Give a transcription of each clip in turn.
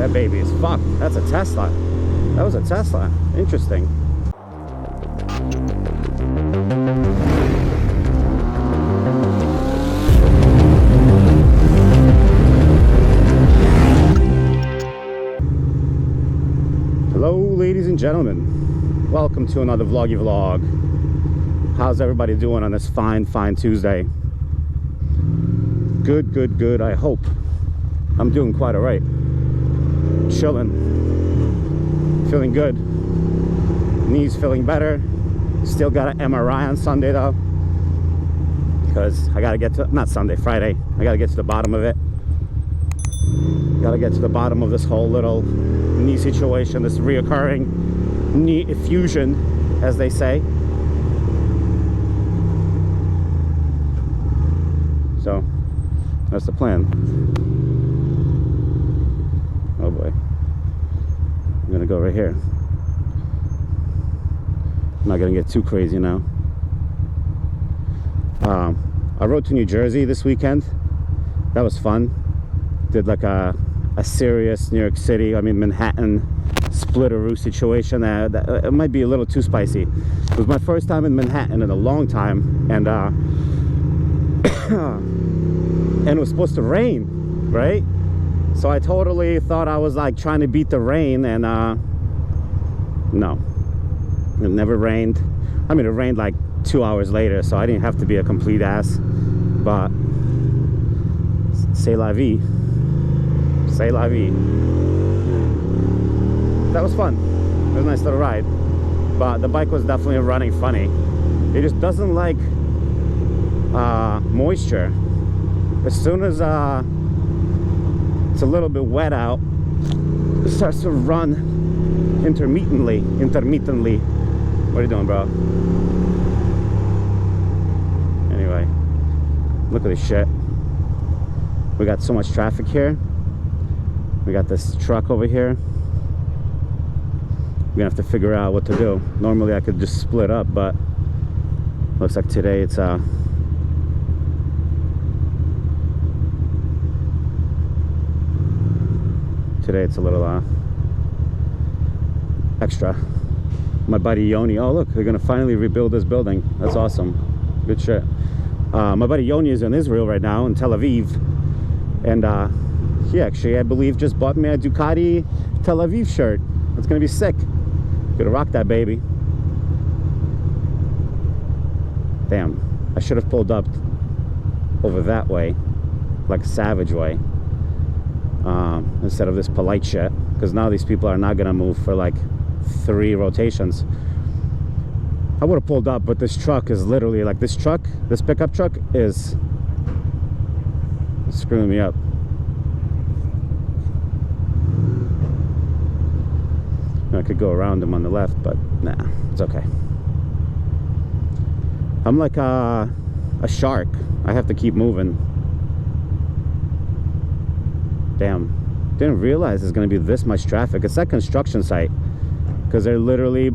That baby is fucked. That's a Tesla. That was a Tesla. Interesting. Hello, ladies and gentlemen. Welcome to another vloggy vlog. How's everybody doing on this fine Tuesday? Good, I hope. I'm doing quite all right. Chilling. Feeling good. Knees feeling better. Still got an MRI on Sunday though, because I gotta get to, not Sunday, Friday. I gotta get to the bottom of it. Gotta get to the bottom of this whole little knee situation, this reoccurring knee effusion, as they say. So that's the plan. Oh boy. I'm gonna go right here. I'm not gonna get too crazy now. I rode to New Jersey this weekend. That was fun. Did like a serious New York City, I mean Manhattan splitteroo situation. That it might be a little too spicy. It was my first time in Manhattan in a long time, and and it was supposed to rain, right? So I totally thought I was like trying to beat the rain, and no, it never rained. I mean, it rained like 2 hours later, so I didn't have to be a complete ass, but c'est la vie. C'est la vie. That was fun. It was a nice little ride, but the bike was definitely running funny. It just doesn't like moisture. As soon as it's a little bit wet out, it starts to run intermittently. What are you doing, bro? Anyway, look at this shit. We got so much traffic here. We got this truck over here. We're gonna have to figure out what to do. Normally I could just split up, but looks like today it's today it's a little extra. My buddy Yoni, oh look, they're gonna finally rebuild this building. That's awesome. Good shit. My buddy Yoni is in Israel right now, in Tel Aviv, and he actually, I believe, just bought me a Ducati Tel Aviv shirt. It's gonna be sick. Gonna rock that baby. Damn, I should have pulled up over that way, like a savage way, instead of this polite shit, because now these people are not gonna move for like 3 rotations. I would have pulled up, but this truck is literally like, this pickup truck is screwing me up. I could go around him on the left, but nah, it's okay. I'm like a shark. I have to keep moving. Damn, didn't realize there's gonna be this much traffic. It's that construction site, because they're literally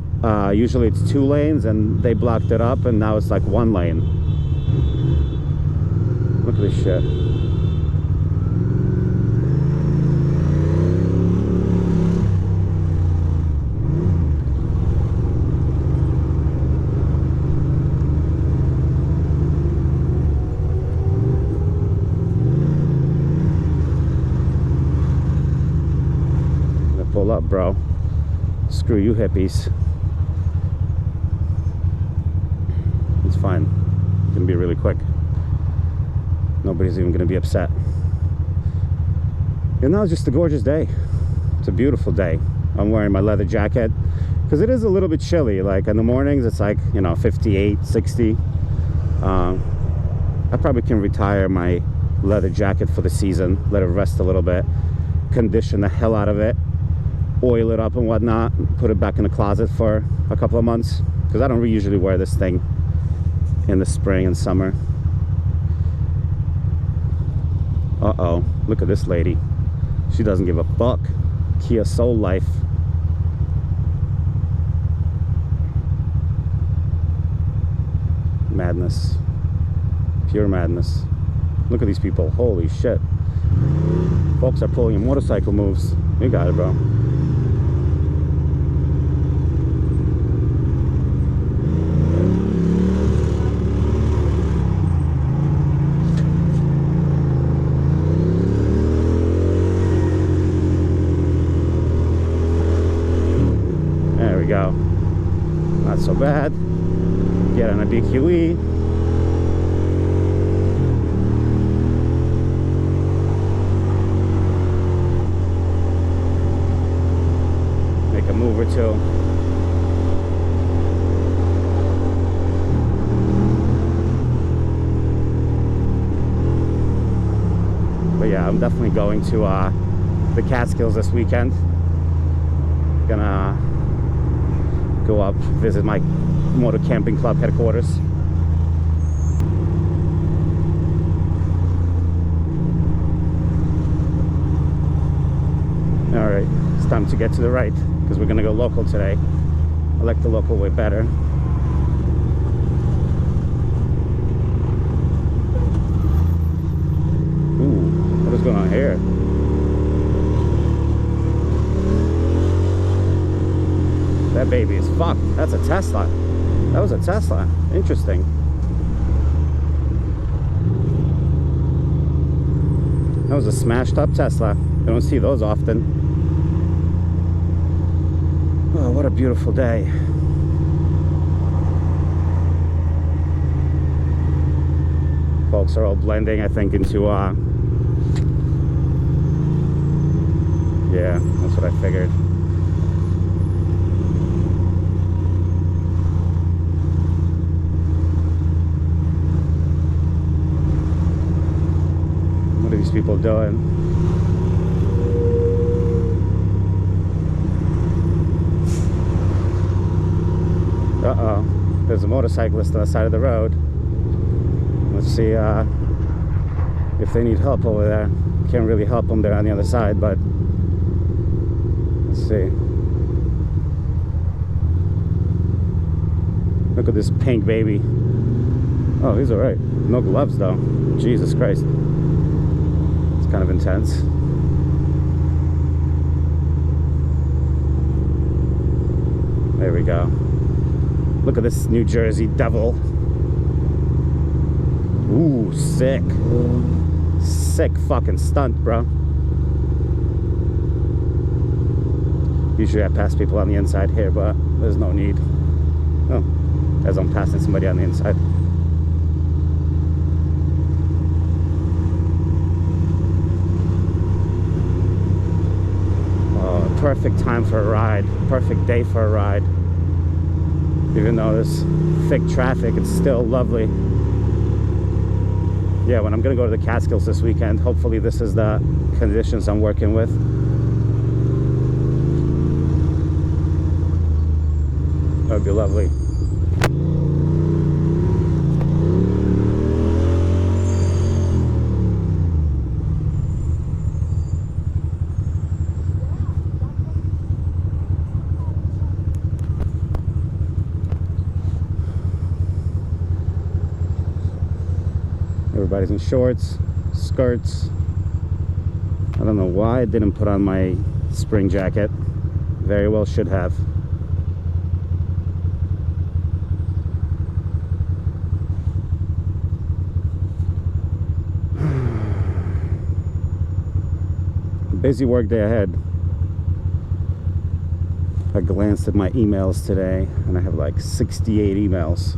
usually it's 2 lanes, and they blocked it up, and now it's like 1 lane. Look at this shit. Pull up, bro. Screw you hippies. It's fine. It's gonna be really quick. Nobody's even gonna be upset. And now it's just a gorgeous day. It's a beautiful day. I'm wearing my leather jacket because it is a little bit chilly. Like in the mornings it's like, you know, 58, 60. I probably can retire my leather jacket for the season, let it rest a little bit, condition the hell out of it, oil it up and whatnot, put it back in the closet for a couple of months, because I don't usually wear this thing in the spring and summer. Uh-oh, look at this lady. She doesn't give a fuck. Kia Soul life. Madness. Pure madness. Look at these people. Holy shit. Folks are pulling motorcycle moves. You got it, bro. There we go. Not so bad. Get on a DQE. Make a move or two. But yeah, I'm definitely going to the Catskills this weekend. Gonna go up, visit my motor camping club headquarters. All right, it's time to get to the right because we're gonna go local today. I like the local way better. Ooh, what is going on here? That baby is fucked. That's a Tesla. That was a Tesla. Interesting. That was a smashed up Tesla. You don't see those often. Oh, what a beautiful day. Folks are all blending, I think, into yeah, that's what I figured. What are these people doing? Uh-oh, there's a motorcyclist on the side of the road. Let's see if they need help over there. Can't really help them there on the other side, but let's see. Look at this pink baby. Oh, he's all right. No gloves though. Jesus Christ. It's kind of intense. There we go. Look at this New Jersey devil. Ooh, sick. Sick fucking stunt, bro. Usually I pass people on the inside here, but there's no need. Oh, as I'm passing somebody on the inside. Oh, perfect time for a ride. Perfect day for a ride. Even though there's thick traffic, it's still lovely. Yeah, when I'm gonna go to the Catskills this weekend, hopefully this is the conditions I'm working with. That would be lovely. Everybody's in shorts, skirts. I don't know why I didn't put on my spring jacket. Very well should have. Busy work day ahead. I glanced at my emails today and I have like 68 emails.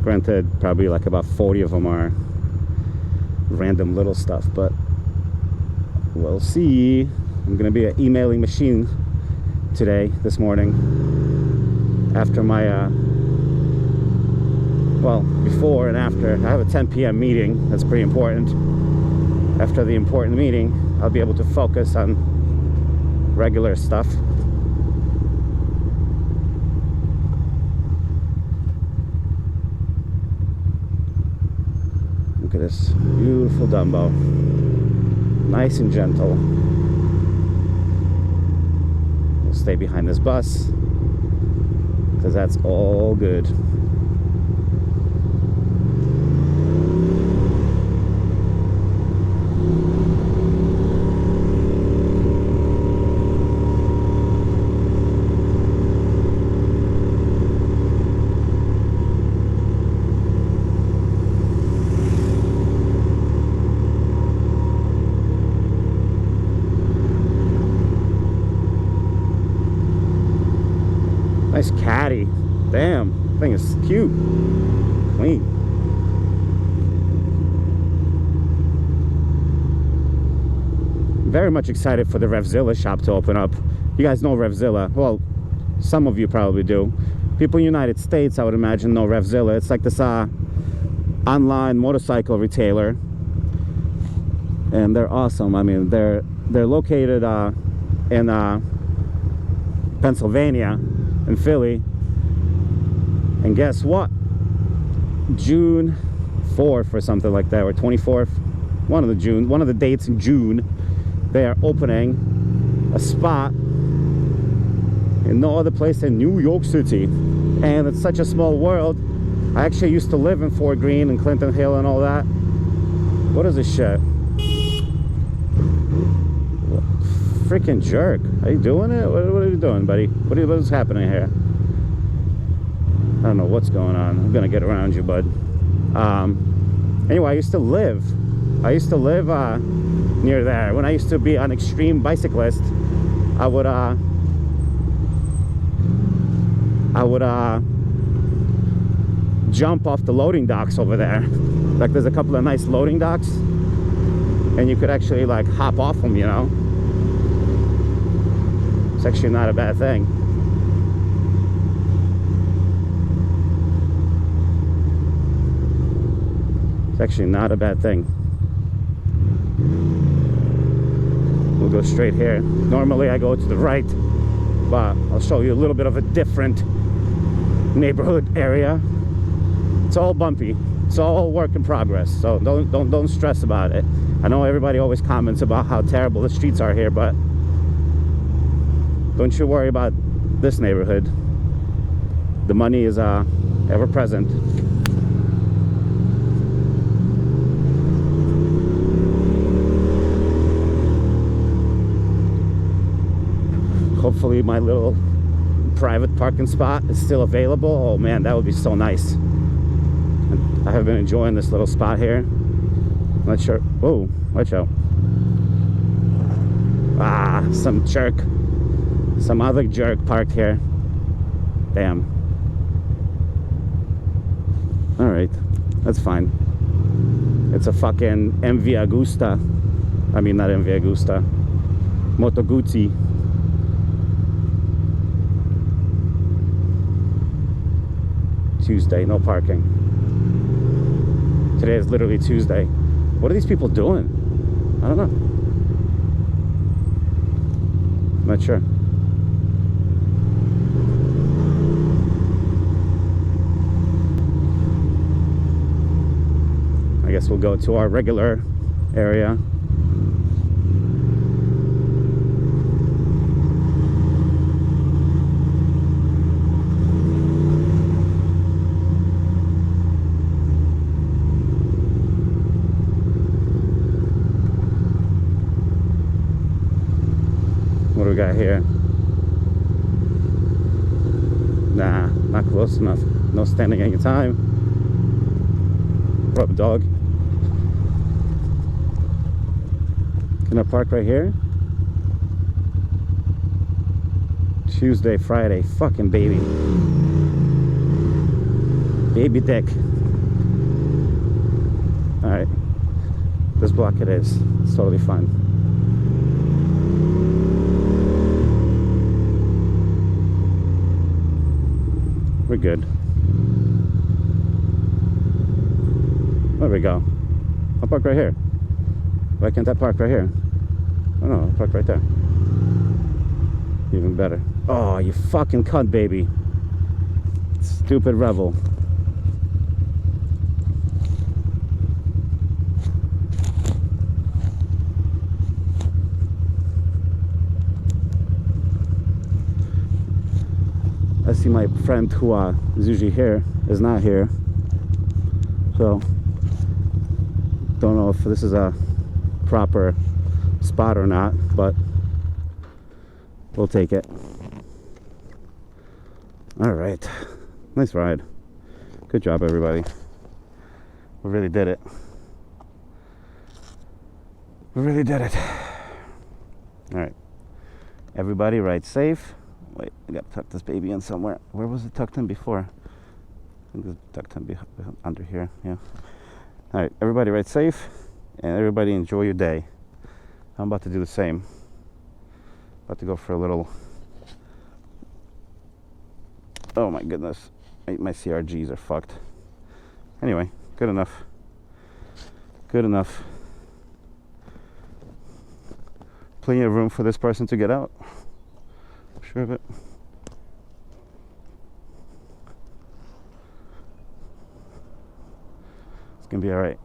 Granted, probably like about 40 of them are random little stuff, but we'll see. I'm gonna be an emailing machine today, this morning, after my well, before and after. I have a 10 p.m. meeting. That's pretty important. After the important meeting, I'll be able to focus on regular stuff. Look at this beautiful Dumbo. Nice and gentle. We'll stay behind this bus because that's all good. Ducati. Damn, thing is cute. Clean. Very much excited for the Revzilla shop to open up. You guys know Revzilla. Well, some of you probably do. People in the United States, I would imagine, know Revzilla. It's like this online motorcycle retailer. And they're awesome. I mean, they're located in Pennsylvania, in Philly. And guess what? June 4th or something like that, or 24th, one of the dates in June, they are opening a spot in no other place than New York City. And it's such a small world. I actually used to live in Fort Greene and Clinton Hill and all that. What is this shit? Freaking jerk. Are you doing it? What are you doing, buddy? What is happening here? I don't know what's going on. I'm gonna get around you, bud. Anyway, I used to live near there. When I used to be an extreme bicyclist, I would jump off the loading docks over there. Like, there's a couple of nice loading docks, and you could actually like hop off them, you know. It's actually not a bad thing. It's actually not a bad thing. We'll go straight here. Normally I go to the right, but I'll show you a little bit of a different neighborhood area. It's all bumpy. It's all work in progress. So don't stress about it. I know everybody always comments about how terrible the streets are here, but don't you worry about this neighborhood. The money is ever present. Hopefully my little private parking spot is still available. Oh man, that would be so nice. I have been enjoying this little spot here. I'm not sure. Whoa, watch out. Some jerk. Some other jerk parked here. Damn. Alright, that's fine. It's a fucking MV Agusta. I mean, not MV Agusta. Moto Guzzi. Tuesday, no parking. Today is literally Tuesday. What are these people doing? I don't know. I'm not sure. I guess we'll go to our regular area. What do we got here? Nah, not close enough. No standing any time. What up, dog? Can I park right here? Tuesday, Friday. Fucking baby. Baby dick. Alright. This block it is. It's totally fine. We're good. There we go. I'll park right here. Why can't I park right here? Oh no, I'll park right there. Even better. Oh, you fucking cunt, baby. Stupid rebel. I see my friend who is usually here is not here, so don't know if this is a proper spot or not, but we'll take it. All right, nice ride. Good job, everybody. We really did it. We really did it. All right, everybody ride safe. Wait, I gotta tuck this baby in somewhere. Where was it tucked in before? I think it's tucked in under here. Yeah. All right, everybody ride safe, and everybody enjoy your day. I'm about to do the same. About to go for a little. Oh my goodness, my CRGs are fucked. Anyway, good enough. Good enough. Plenty of room for this person to get out. I'm sure of it. It's gonna be all right.